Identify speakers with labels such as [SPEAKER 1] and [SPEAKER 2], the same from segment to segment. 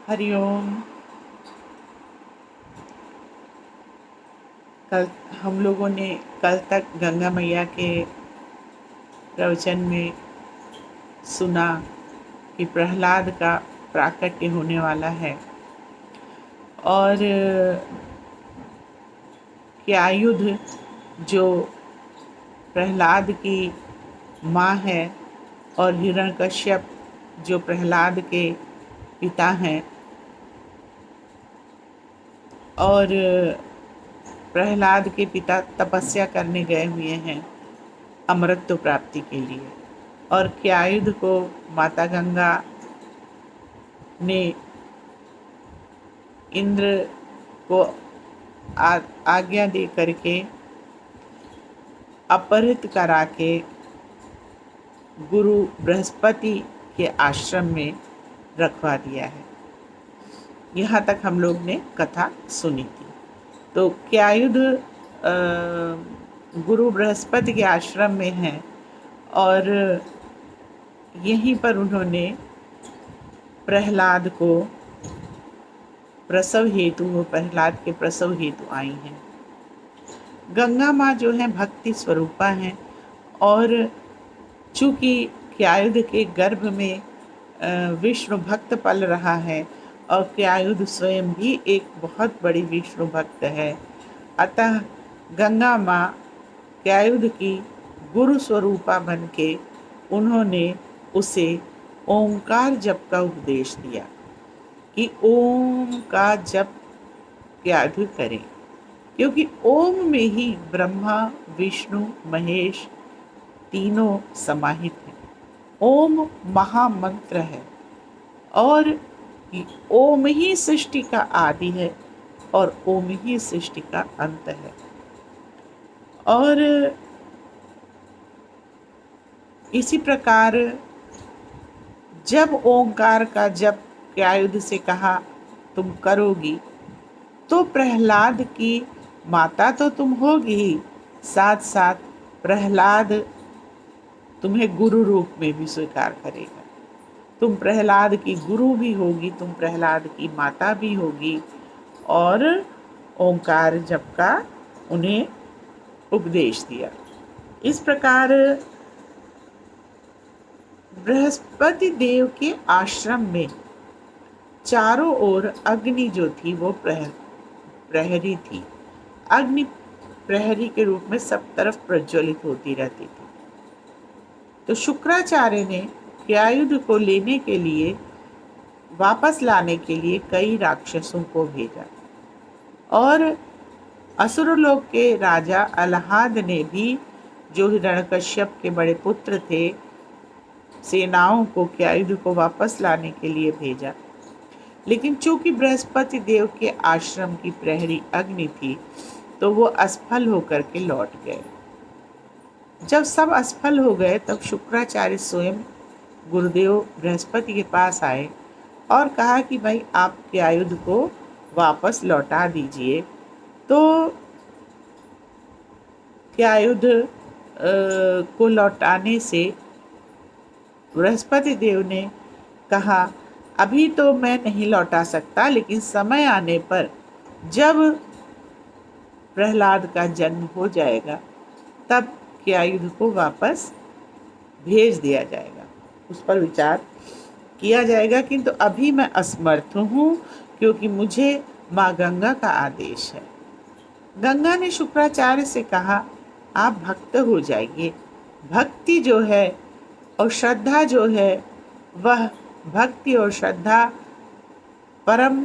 [SPEAKER 1] हरिओम। कल हम लोगों ने कल तक गंगा मैया के प्रवचन में सुना कि प्रहलाद का प्राकट्य होने वाला है और कि आयुध जो प्रहलाद की माँ है और हिरण्यकश्यप जो प्रहलाद के पिता हैं और प्रहलाद के पिता तपस्या करने गए हुए हैं अमरत्व प्राप्ति के लिए, और क्यायुध को माता गंगा ने इंद्र को आज्ञा दे करके अपहृत करा के गुरु बृहस्पति के आश्रम में रखवा दिया है। यहाँ तक हम लोग ने कथा सुनी थी। तो क्यायुध गुरु बृहस्पति के आश्रम में हैं और यहीं पर उन्होंने प्रहलाद को प्रहलाद के प्रसव हेतु आई हैं। गंगा माँ जो है भक्ति स्वरूपा हैं और चूँकि क्यायुध के गर्भ में विष्णु भक्त पल रहा है और क्यायुध स्वयं भी एक बहुत बड़ी विष्णु भक्त है, अतः गंगा माँ क्यायुध की गुरु स्वरूपा बन के उन्होंने उसे ओंकार जप का उपदेश दिया कि ओम का जप क्यायुध करें, क्योंकि ओम में ही ब्रह्मा विष्णु महेश तीनों समाहित हैं। ओम महामंत्र है और ओम ही सृष्टि का आदि है और ओम ही सृष्टि का अंत है। और इसी प्रकार जब ओंकार का जप क्यायुध से कहा तुम करोगी तो प्रहलाद की माता तो तुम होगी ही, साथ साथ प्रहलाद तुम्हें गुरु रूप में भी स्वीकार करेगा। तुम प्रहलाद की गुरु भी होगी, तुम प्रहलाद की माता भी होगी। और ओंकार जप का उन्हें उपदेश दिया। इस प्रकार बृहस्पति देव के आश्रम में चारों ओर अग्नि जो थी वो प्रहरी थी। अग्नि प्रहरी के रूप में सब तरफ प्रज्वलित होती रहती थी। तो शुक्राचार्य ने क्यायुध को लेने के लिए, वापस लाने के लिए कई राक्षसों को भेजा और असुरलोक के राजा अलाहाद ने भी, जो हिरण्यकश्यप के बड़े पुत्र थे, सेनाओं को क्यायुध को वापस लाने के लिए भेजा। लेकिन चूंकि बृहस्पति देव के आश्रम की प्रहरी अग्नि थी तो वो असफल होकर के लौट गए। जब सब असफल हो गए तब शुक्राचार्य स्वयं गुरुदेव बृहस्पति के पास आए और कहा कि भाई आप क्यायुध को वापस लौटा दीजिए। तो क्यायुध को लौटाने से बृहस्पति देव ने कहा अभी तो मैं नहीं लौटा सकता, लेकिन समय आने पर जब प्रहलाद का जन्म हो जाएगा तब क्यायुध को वापस भेज दिया जाएगा, उस पर विचार किया जाएगा। किंतु अभी मैं असमर्थ हूँ क्योंकि मुझे माँ गंगा का आदेश है। गंगा ने शुक्राचार्य से कहा आप भक्त हो जाइए। भक्ति जो है और श्रद्धा जो है, वह भक्ति और श्रद्धा परम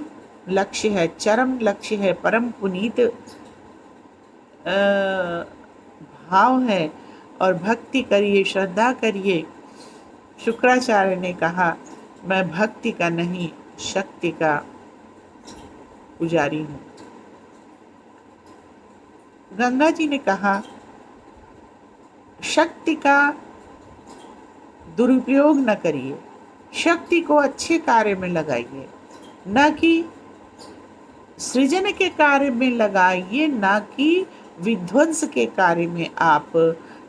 [SPEAKER 1] लक्ष्य है, चरम लक्ष्य है, परम पुनीत भाव है और भक्ति करिए, श्रद्धा करिए। शुक्राचार्य ने कहा मैं भक्ति का नहीं शक्ति का पुजारी हूँ। गंगा जी ने कहा शक्ति का दुरुपयोग न करिए, शक्ति को अच्छे कार्य में लगाइए, न कि सृजन के कार्य में लगाइए, न कि विध्वंस के कार्य में आप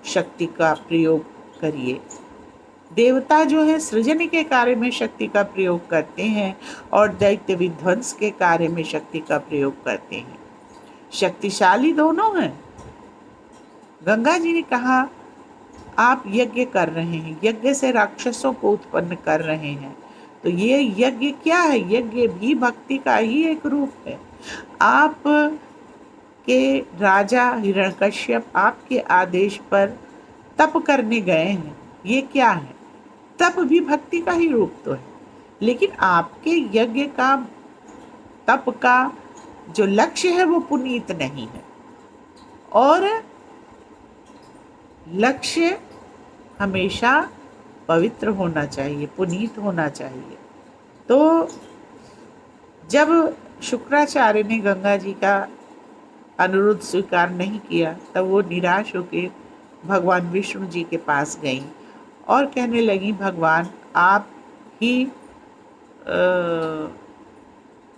[SPEAKER 1] शक्ति का प्रयोग करिए। देवता जो है सृजन के कार्य में शक्ति का प्रयोग करते हैं और दैत्य विध्वंस के कार्य में शक्ति का प्रयोग करते हैं। शक्तिशाली दोनों हैं। गंगा जी ने कहा आप यज्ञ कर रहे हैं, यज्ञ से राक्षसों को उत्पन्न कर रहे हैं, तो ये यज्ञ क्या है? यज्ञ भी भक्ति का ही एक रूप है। आप के राजा हिरण्यकश्यप आपके आदेश पर तप करने गए हैं, ये क्या है? तप भी भक्ति का ही रूप तो है, लेकिन आपके यज्ञ का, तप का जो लक्ष्य है वो पुनीत नहीं है, और लक्ष्य हमेशा पवित्र होना चाहिए, पुनीत होना चाहिए। तो जब शुक्राचार्य ने गंगा जी का अनुरोध स्वीकार नहीं किया, तब वो निराश होकर भगवान विष्णु जी के पास गई और कहने लगी, भगवान आप ही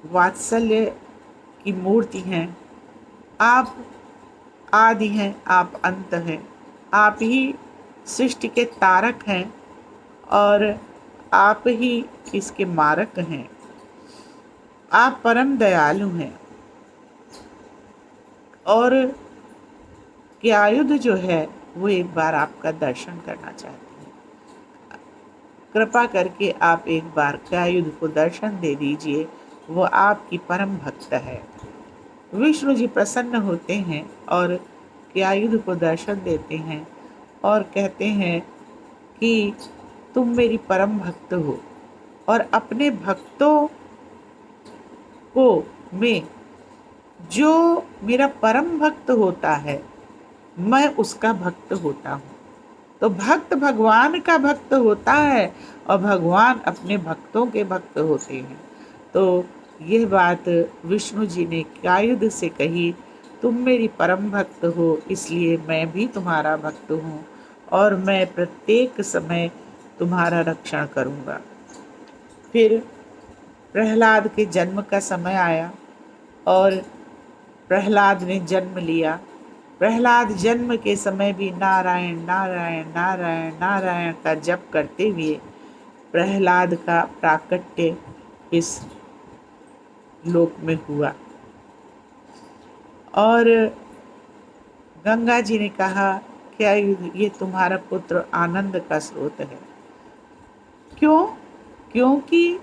[SPEAKER 1] वात्सल्य की मूर्ति हैं, आप आदि हैं, आप अंत हैं, आप ही सृष्टि के तारक हैं और आप ही इसके मारक हैं, आप परम दयालु हैं। और क्यायुध जो है वो एक बार आपका दर्शन करना चाहती है, कृपा करके आप एक बार क्यायुध को दर्शन दे दीजिए, वो आपकी परम भक्त है। विष्णु जी प्रसन्न होते हैं और क्यायुध को दर्शन देते हैं और कहते हैं कि तुम मेरी परम भक्त हो और अपने भक्तों को में जो मेरा परम भक्त होता है मैं उसका भक्त होता हूँ। तो भक्त भगवान का भक्त होता है और भगवान अपने भक्तों के भक्त होते हैं। तो यह बात विष्णु जी ने क्यायुध से कही, तुम मेरी परम भक्त हो, इसलिए मैं भी तुम्हारा भक्त हूँ और मैं प्रत्येक समय तुम्हारा रक्षण करूँगा। फिर प्रहलाद के जन्म का समय आया और प्रहलाद ने जन्म लिया। प्रहलाद जन्म के समय भी नारायण नारायण नारायण नारायण का जप करते हुए प्रहलाद का प्राकट्य इस लोक में हुआ। और गंगा जी ने कहा, क्या ये तुम्हारा पुत्र आनंद का स्रोत है? क्यों? क्योंकि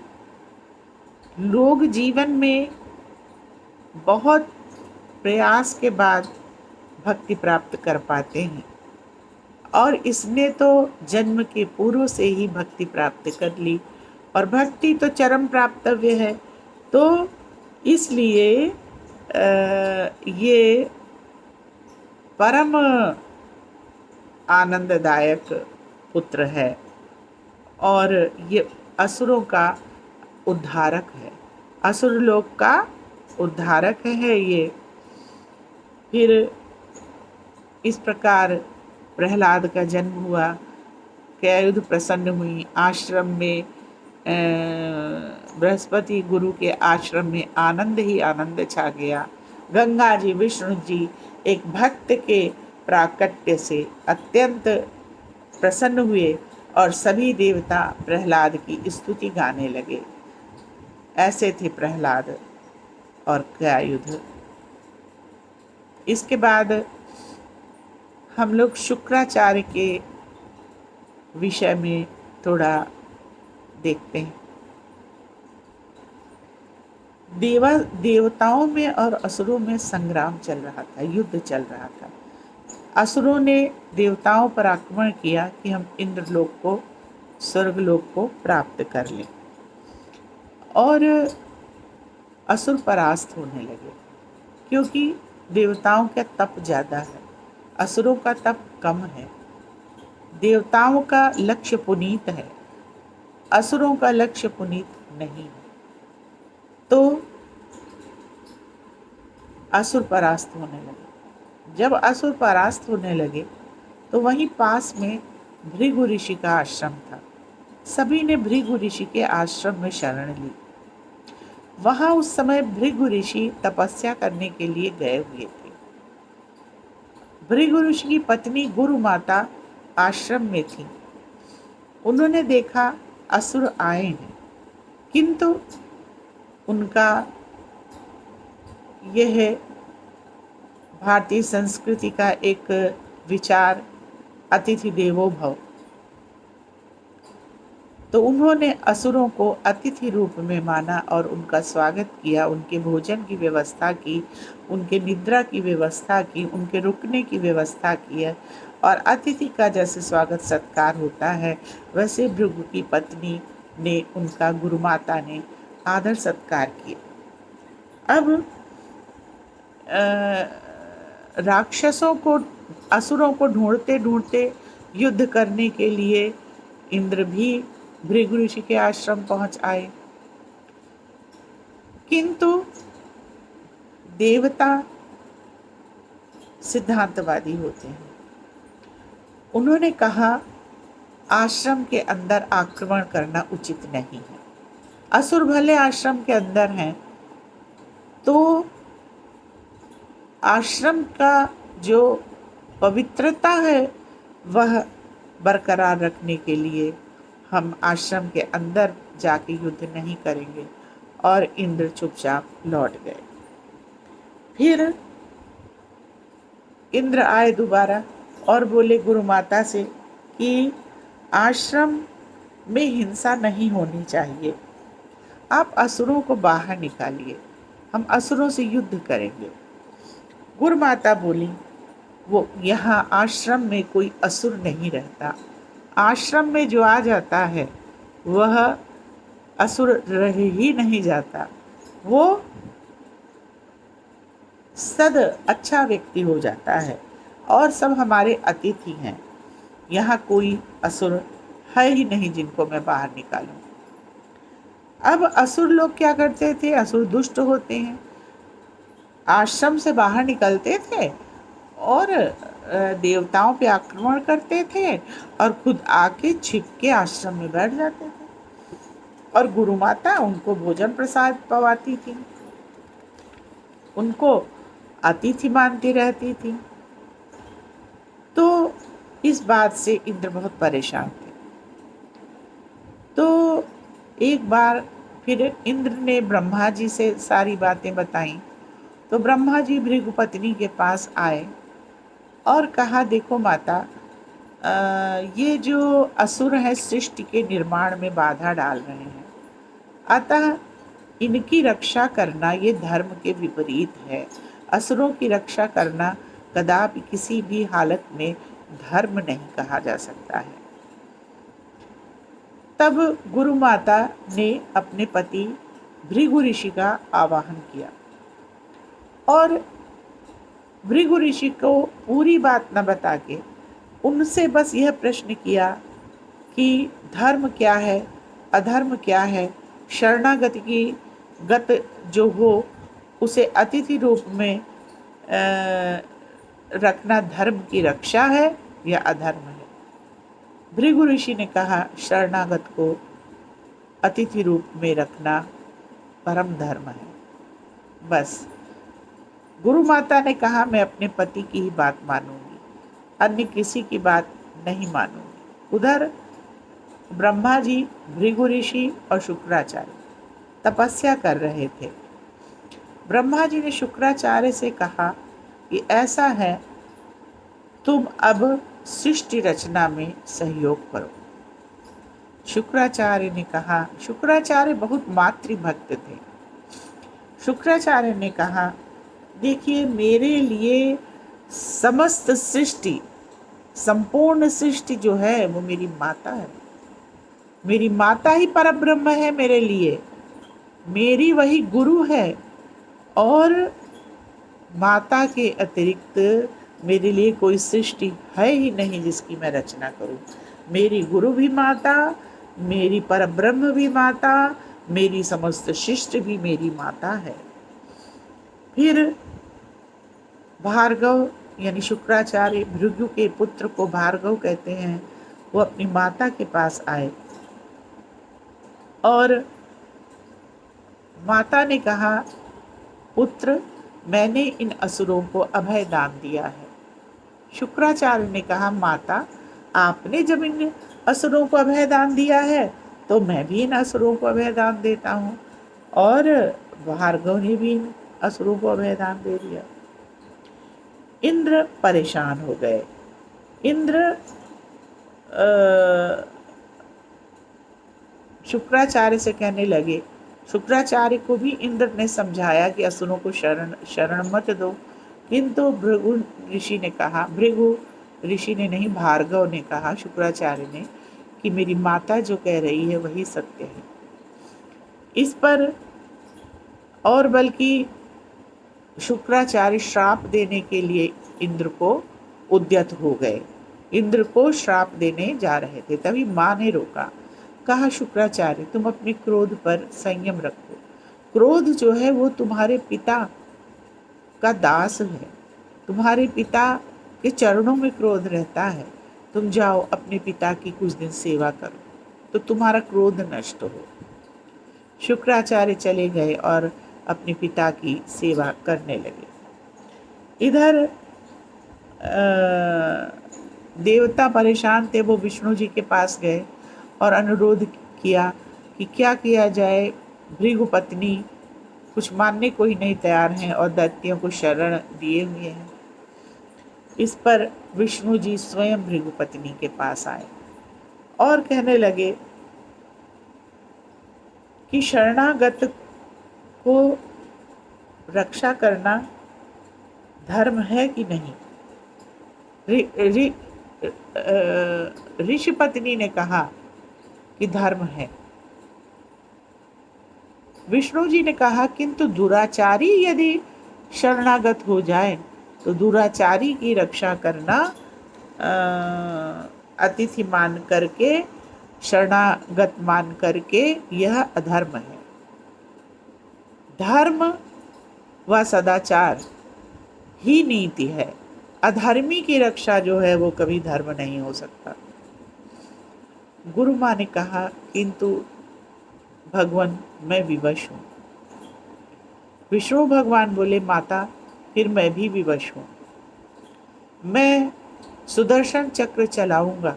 [SPEAKER 1] लोग जीवन में बहुत प्रयास के बाद भक्ति प्राप्त कर पाते हैं और इसने तो जन्म के पूर्व से ही भक्ति प्राप्त कर ली और भक्ति तो चरम प्राप्तव्य है। तो इसलिए ये परम आनंददायक पुत्र है और ये असुरों का उद्धारक है, असुर लोक का उद्धारक है ये। फिर इस प्रकार प्रहलाद का जन्म हुआ, क्यायुध प्रसन्न हुई। आश्रम में बृहस्पति गुरु के आश्रम में आनंद ही आनंद छा गया। गंगा जी विष्णु जी एक भक्त के प्राकट्य से अत्यंत प्रसन्न हुए और सभी देवता प्रहलाद की स्तुति गाने लगे। ऐसे थे प्रहलाद और क्यायुध। इसके बाद हम लोग शुक्राचार्य के विषय में थोड़ा देखते हैं। देवताओं में और असुरों में संग्राम चल रहा था, युद्ध चल रहा था। असुरों ने देवताओं पर आक्रमण किया कि हम इंद्रलोक को, स्वर्गलोक को प्राप्त कर लें, और असुर परास्त होने लगे क्योंकि देवताओं का तप ज़्यादा है, असुरों का तप कम है। देवताओं का लक्ष्य पुनीत है, असुरों का लक्ष्य पुनीत नहीं है। तो असुर परास्त होने लगे। जब असुर परास्त होने लगे तो वहीं पास में भृगु ऋषि का आश्रम था। सभी ने भृगु ऋषि के आश्रम में शरण ली। वहां उस समय भृगु ऋषि तपस्या करने के लिए गए हुए थे। भृगु ऋषि की पत्नी गुरु माता आश्रम में थी उन्होंने देखा असुर आए हैं, किंतु उनका यह भारतीय संस्कृति का एक विचार अतिथि देवो भव, तो उन्होंने असुरों को अतिथि रूप में माना और उनका स्वागत किया, उनके भोजन की व्यवस्था की, उनके निद्रा की व्यवस्था की, उनके रुकने की व्यवस्था की है। और अतिथि का जैसे स्वागत सत्कार होता है, वैसे भृगु की पत्नी ने, उनका गुरु माता ने आदर सत्कार किया। अब राक्षसों को, असुरों को ढूंढते ढूंढते युद्ध करने के लिए इंद्र भी भृगु ऋषि के आश्रम पहुंच आए, किंतु देवता सिद्धांतवादी होते हैं। उन्होंने कहा आश्रम के अंदर आक्रमण करना उचित नहीं है। असुर भले आश्रम के अंदर हैं, तो आश्रम का जो पवित्रता है वह बरकरार रखने के लिए हम आश्रम के अंदर जाके युद्ध नहीं करेंगे। और इंद्र चुपचाप लौट गए। फिर इंद्र आए दोबारा और बोले गुरु माता से कि आश्रम में हिंसा नहीं होनी चाहिए, आप असुरों को बाहर निकालिए, हम असुरों से युद्ध करेंगे। गुरु माता बोली, वो यहाँ आश्रम में कोई असुर नहीं रहता, आश्रम में जो आ जाता है वह असुर रह ही नहीं जाता, वो सद अच्छा व्यक्ति हो जाता है और सब हमारे अतिथि हैं। यहाँ कोई असुर है ही नहीं जिनको मैं बाहर निकालूं। अब असुर लोग क्या करते थे? असुर दुष्ट होते हैं, आश्रम से बाहर निकलते थे और देवताओं पे आक्रमण करते थे और खुद आके छिप के आश्रम में बैठ जाते थे और गुरु माता उनको भोजन प्रसाद पवाती थी, उनको अतिथि मानती रहती थी। तो इस बात से इंद्र बहुत परेशान थे। तो एक बार फिर इंद्र ने ब्रह्मा जी से सारी बातें बताई। तो ब्रह्मा जी भृगु पत्नी के पास आए और कहा, देखो माता, ये जो असुर हैं सृष्टि के निर्माण में बाधा डाल रहे हैं, अतः इनकी रक्षा करना ये धर्म के विपरीत है। असुरों की रक्षा करना कदापि किसी भी हालत में धर्म नहीं कहा जा सकता है। तब गुरु माता ने अपने पति भृगु ऋषि का आवाहन किया और भृगु ऋषि को पूरी बात न बता के उनसे बस यह प्रश्न किया कि धर्म क्या है, अधर्म क्या है, शरणागति की गत जो हो उसे अतिथि रूप में रखना धर्म की रक्षा है या अधर्म है। भृगु ऋषि ने कहा, शरणागत को अतिथि रूप में रखना परम धर्म है। बस गुरु माता ने कहा, मैं अपने पति की ही बात मानूंगी, अन्य किसी की बात नहीं मानूंगी। उधर ब्रह्मा जी, भृगु ऋषि और शुक्राचार्य तपस्या कर रहे थे। ब्रह्मा जी ने शुक्राचार्य से कहा कि ऐसा है, तुम अब सृष्टि रचना में सहयोग करो। शुक्राचार्य ने कहा, शुक्राचार्य बहुत मातृभक्त थे। शुक्राचार्य ने कहा, देखिए, मेरे लिए समस्त सृष्टि, संपूर्ण सृष्टि जो है वो मेरी माता है। मेरी माता ही परब्रह्म है मेरे लिए, मेरी वही गुरु है और माता के अतिरिक्त मेरे लिए कोई सृष्टि है ही नहीं जिसकी मैं रचना करूं। मेरी गुरु भी माता, मेरी परब्रह्म भी माता, मेरी समस्त शिष्ट भी मेरी माता है। फिर भार्गव यानी शुक्राचार्य, भृगु के पुत्र को भार्गव कहते हैं, वो अपनी माता के पास आए और माता ने कहा, पुत्र, मैंने इन असुरों को अभय दान दिया है। शुक्राचार्य ने कहा, माता, आपने जब इन असुरों को अभय दान दिया है, तो मैं भी इन असुरों को अभय दान देता हूँ। और भार्गव ने भी इन असुरों को अभय दान दे दिया। इंद्र परेशान हो गए। इंद्र शुक्राचार्य से कहने लगे, शुक्राचार्य को भी इंद्र ने समझाया कि असुरों को शरण मत दो, किंतु भृगु ऋषि ने कहा, भृगु ऋषि ने नहीं, भार्गव ने कहा शुक्राचार्य ने, कि मेरी माता जो कह रही है वही सत्य है। इस पर और बल्कि शुक्राचार्य श्राप देने के लिए इंद्र को उद्यत हो गए। इंद्र को श्राप देने जा रहे थे, तभी माँ ने रोका। कहा, शुक्राचार्य तुम अपने क्रोध पर संयम रखो। क्रोध जो है वो तुम्हारे पिता का दास है, तुम्हारे पिता के चरणों में क्रोध रहता है। तुम जाओ अपने पिता की कुछ दिन सेवा करो तो तुम्हारा क्रोध नष्ट हो। शुक्राचार्य चले गए और अपने पिता की सेवा करने लगे। इधर देवता परेशान थे, वो विष्णु जी के पास गए और अनुरोध किया कि क्या किया जाए। भृगु पत्नी कुछ मानने को ही नहीं तैयार हैं और दैत्यों को शरण दिए हुए हैं। इस पर विष्णु जी स्वयं भृगु पत्नी के पास आए और कहने लगे कि शरणागत को रक्षा करना धर्म है कि नहीं। ऋषि पत्नी ने कहा कि धर्म है। विष्णु जी ने कहा, किंतु दुराचारी यदि शरणागत हो जाए तो दुराचारी की रक्षा करना अतिथि मान करके, शरणागत मान करके यह अधर्म है। धर्म व सदाचार ही नीति है। अधर्मी की रक्षा जो है वो कभी धर्म नहीं हो सकता। गुरु माँ ने कहा, किंतु भगवान मैं विवश हूँ। विष्णु भगवान बोले, माता फिर मैं भी विवश हूँ। मैं सुदर्शन चक्र चलाऊंगा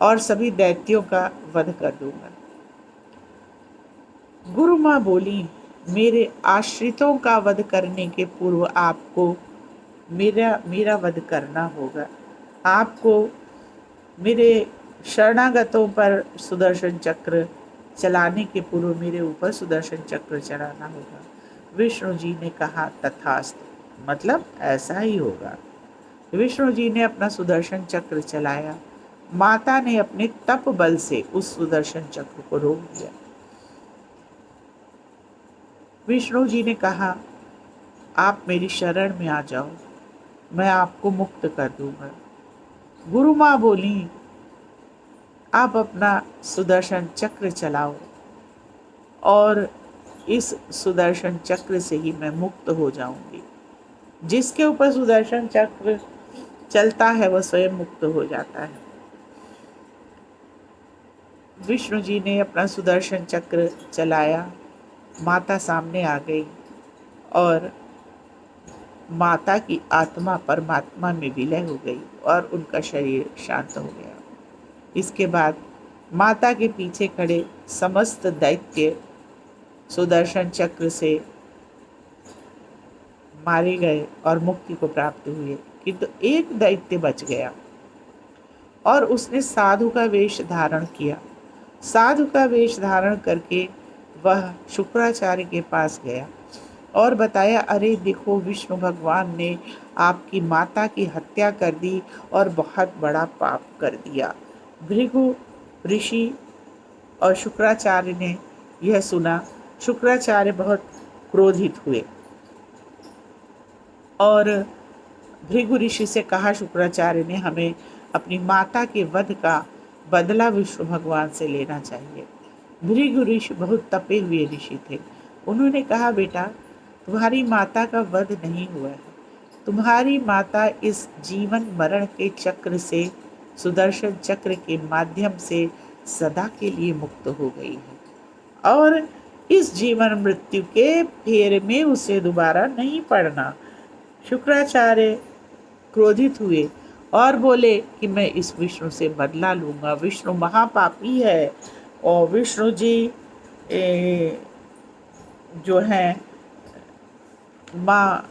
[SPEAKER 1] और सभी दैत्यों का वध कर दूंगा। गुरु माँ बोली, मेरे आश्रितों का वध करने के पूर्व आपको मेरा वध करना होगा। आपको मेरे शरणागतों पर सुदर्शन चक्र चलाने के पूर्व मेरे ऊपर सुदर्शन चक्र चलाना होगा। विष्णु जी ने कहा, तथास्तु, मतलब ऐसा ही होगा। विष्णु जी ने अपना सुदर्शन चक्र चलाया। माता ने अपने तप बल से उस सुदर्शन चक्र को रोक दिया। विष्णु जी ने कहा, आप मेरी शरण में आ जाओ, मैं आपको मुक्त कर दूंगा। गुरु माँ बोली, आप अपना सुदर्शन चक्र चलाओ और इस सुदर्शन चक्र से ही मैं मुक्त हो जाऊंगी। जिसके ऊपर सुदर्शन चक्र चलता है वह स्वयं मुक्त हो जाता है। विष्णु जी ने अपना सुदर्शन चक्र चलाया। माता सामने आ गई और माता की आत्मा परमात्मा में विलय हो गई और उनका शरीर शांत हो गया। इसके बाद माता के पीछे खड़े समस्त दैत्य सुदर्शन चक्र से मारे गए और मुक्ति को प्राप्त हुए, किंतु एक दैत्य बच गया और उसने साधु का वेश धारण किया। साधु का वेश धारण करके वह शुक्राचार्य के पास गया और बताया, अरे देखो, विष्णु भगवान ने आपकी माता की हत्या कर दी और बहुत बड़ा पाप कर दिया। भृगु ऋषि और शुक्राचार्य ने यह सुना। शुक्राचार्य बहुत क्रोधित हुए और भृगु ऋषि से कहा, शुक्राचार्य ने हमें अपनी माता के वध का बदला विष्णु भगवान से लेना चाहिए। भृगु ऋषि बहुत तपे हुए ऋषि थे। उन्होंने कहा, बेटा, तुम्हारी माता का वध नहीं हुआ है। तुम्हारी माता इस जीवन मरण के चक्र से, सुदर्शन चक्र के माध्यम से सदा के लिए मुक्त हो गई है और इस जीवन मृत्यु के फेर में उसे दोबारा नहीं पड़ना। शुक्राचार्य क्रोधित हुए और बोले कि मैं इस विष्णु से बदला लूँगा। विष्णु महापापी है और विष्णु जी जो हैं माँ,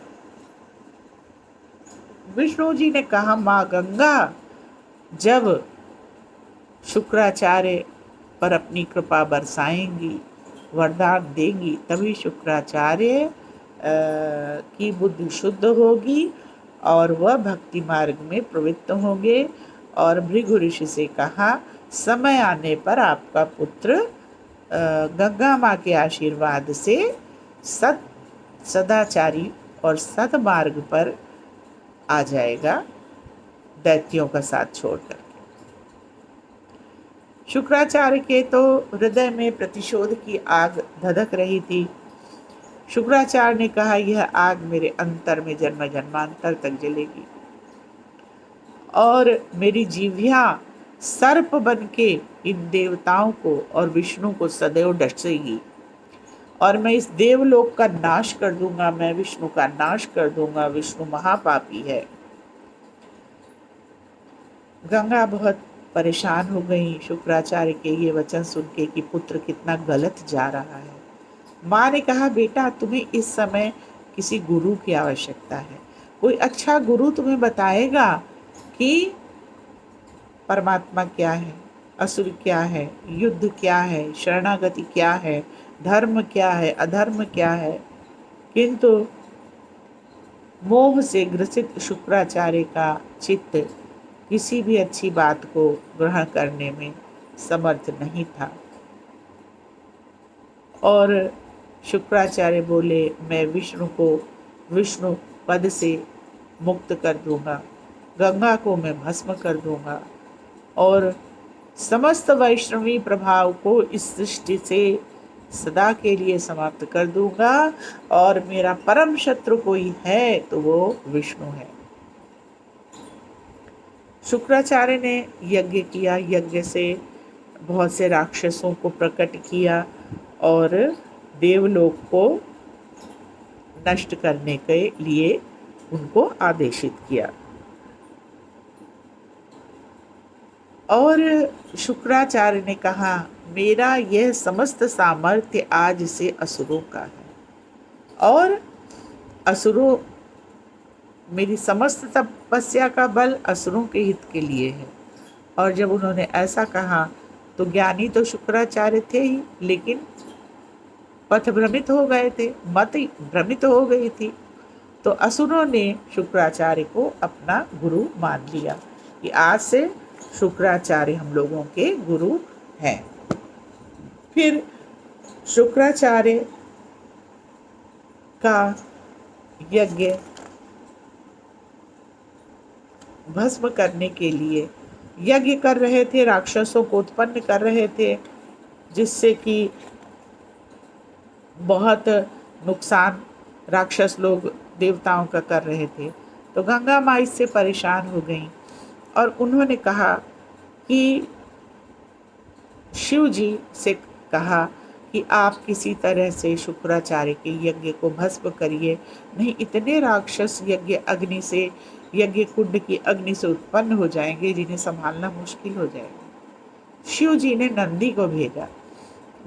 [SPEAKER 1] विष्णु जी ने कहा माँ गंगा जब शुक्राचार्य पर अपनी कृपा बरसाएंगी, वरदान देंगी, तभी शुक्राचार्य की बुद्धि शुद्ध होगी और वह भक्ति मार्ग में प्रवृत्त होंगे। और भृगु ऋषि से कहा समय आने पर आपका पुत्र गंगा माँ के आशीर्वाद से सदाचारी और सतमार्ग पर आ जाएगा, दैत्यों का साथ छोड़कर। शुक्राचार्य के तो हृदय में प्रतिशोध की आग धधक रही थी। शुक्राचार्य ने कहा यह आग मेरे अंतर में जन्म जन्मांतर तक जलेगी और मेरी जीविया सर्प बन के इन देवताओं को और विष्णु को सदैव डसेगी और मैं इस देवलोक का नाश कर दूंगा, मैं विष्णु का नाश कर दूंगा। विष्णु महापापी है। गंगा बहुत परेशान हो गई शुक्राचार्य के ये वचन सुन के कि पुत्र कितना गलत जा रहा है। माँ ने कहा बेटा तुम्हें इस समय किसी गुरु की आवश्यकता है। कोई अच्छा गुरु तुम्हें बताएगा कि परमात्मा क्या है, असुर क्या है, युद्ध क्या है, शरणागति क्या है, धर्म क्या है, अधर्म क्या है। किंतु मोह से ग्रसित शुक्राचार्य का चित्त किसी भी अच्छी बात को ग्रहण करने में समर्थ नहीं था और शुक्राचार्य बोले मैं विष्णु को विष्णु पद से मुक्त कर दूंगा, गंगा को मैं भस्म कर दूंगा और समस्त वैष्णवी प्रभाव को इस सृष्टि से सदा के लिए समाप्त कर दूंगा और मेरा परम शत्रु कोई है तो वो विष्णु है। शुक्राचार्य ने यज्ञ किया, यज्ञ से बहुत से राक्षसों को प्रकट किया और देवलोक को नष्ट करने के लिए उनको आदेशित किया। और शुक्राचार्य ने कहा मेरा यह समस्त सामर्थ्य आज से असुरों का है और असुरों मेरी समस्त तपस्या का बल असुरों के हित के लिए है। और जब उन्होंने ऐसा कहा तो ज्ञानी तो शुक्राचार्य थे ही, लेकिन पथ भ्रमित हो गए थे, मत भ्रमित हो गई थी। तो असुरों ने शुक्राचार्य को अपना गुरु मान लिया कि आज से शुक्राचार्य हम लोगों के गुरु हैं। फिर शुक्राचार्य का यज्ञ भस्म करने के लिए यज्ञ कर रहे थे, राक्षसों को उत्पन्न कर रहे थे, जिससे कि बहुत नुकसान राक्षस लोग देवताओं का कर रहे थे। तो गंगा माँ इससे परेशान हो गईं और उन्होंने कहा कि शिव जी से कहा कि आप किसी तरह से शुक्राचार्य के यज्ञ को भस्म करिए, नहीं इतने राक्षस यज्ञ कुंड की अग्नि से उत्पन्न हो जाएंगे जिन्हें संभालना मुश्किल हो जाएगा। शिव जी ने नंदी को भेजा।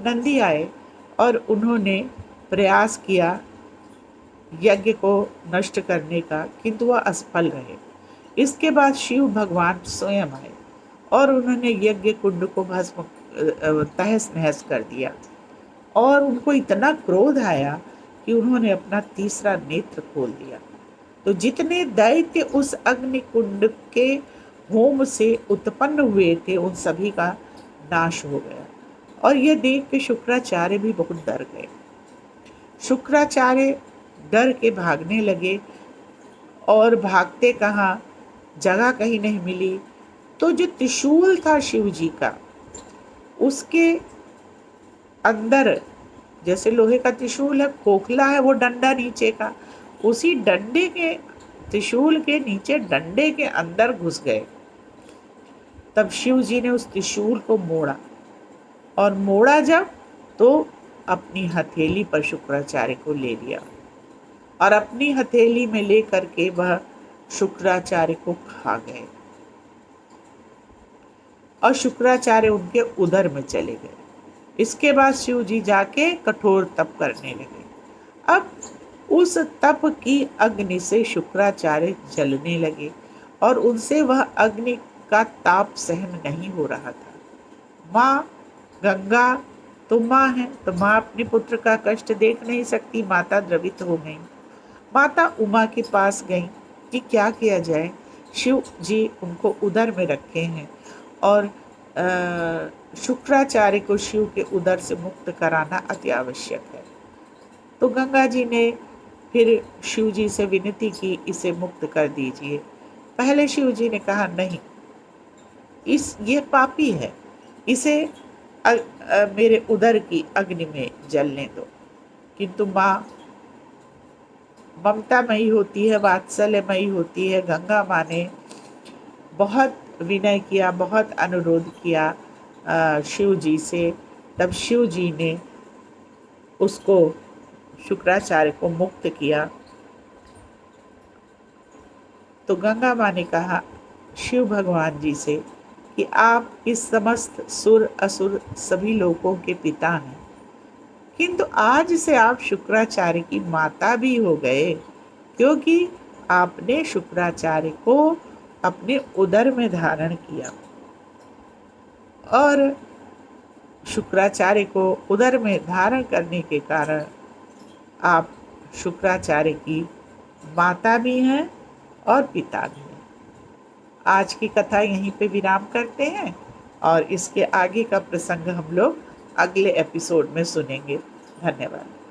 [SPEAKER 1] नंदी आए और उन्होंने प्रयास किया यज्ञ को नष्ट करने का, किंतु वह असफल रहे। इसके बाद शिव भगवान स्वयं आए और उन्होंने यज्ञ कुंड को भस्म तहस नहस कर दिया और उनको इतना क्रोध आया कि उन्होंने अपना तीसरा नेत्र खोल दिया। तो जितने दैत्य उस अग्नि कुंड के होम से उत्पन्न हुए थे उन सभी का नाश हो गया। और यह देख के शुक्राचार्य भी बहुत डर गए। शुक्राचार्य डर के भागने लगे और भागते कहाँ, जगह कहीं नहीं मिली। तो जो त्रिशूल था शिव जी का, उसके अंदर जैसे लोहे का त्रिशूल है, खोखला है वो डंडा नीचे का, उसी डंडे के त्रिशूल के नीचे डंडे के अंदर घुस गए। तब शिव जी ने उस त्रिशूल को मोड़ा और मोड़ा जब तो अपनी हथेली पर शुक्राचार्य को ले लिया और अपनी हथेली में ले करके वह शुक्राचार्य को खा गए। और शुक्राचार्य उनके उदर में चले गए। इसके बाद शिव जी जाके कठोर तप करने लगे। अब उस तप की अग्नि से शुक्राचार्य जलने लगे और उनसे वह अग्नि का ताप सहन नहीं हो रहा था। माँ गंगा तो माँ है, तो माँ अपने पुत्र का कष्ट देख नहीं सकती। माता द्रवित हो गई। माता उमा के पास गई कि क्या किया जाए। शिव जी उनको उदर में रखे हैं और शुक्राचार्य को शिव के उदर से मुक्त कराना अति आवश्यक है। तो गंगा जी ने फिर शिव जी से विनती की, इसे मुक्त कर दीजिए। पहले शिव जी ने कहा नहीं, ये पापी है, इसे मेरे उदर की अग्नि में जलने दो। किंतु माँ ममतामयी होती है, वात्सल्यमयी होती है। गंगा माँ ने बहुत विनय किया, बहुत अनुरोध किया शिव जी से। तब शिव जी ने उसको, शुक्राचार्य को मुक्त किया। तो गंगा माँ ने कहा शिव भगवान जी से कि आप इस समस्त सुर असुर सभी लोगों के पिता हैं, किंतु आज से आप शुक्राचार्य की माता भी हो गए, क्योंकि आपने शुक्राचार्य को अपने उदर में धारण किया। और शुक्राचार्य को उदर में धारण करने के कारण आप शुक्राचार्य की माता भी हैं और पिता भी हैं। आज की कथा यहीं पे विराम करते हैं और इसके आगे का प्रसंग हम लोग अगले एपिसोड में सुनेंगे। धन्यवाद।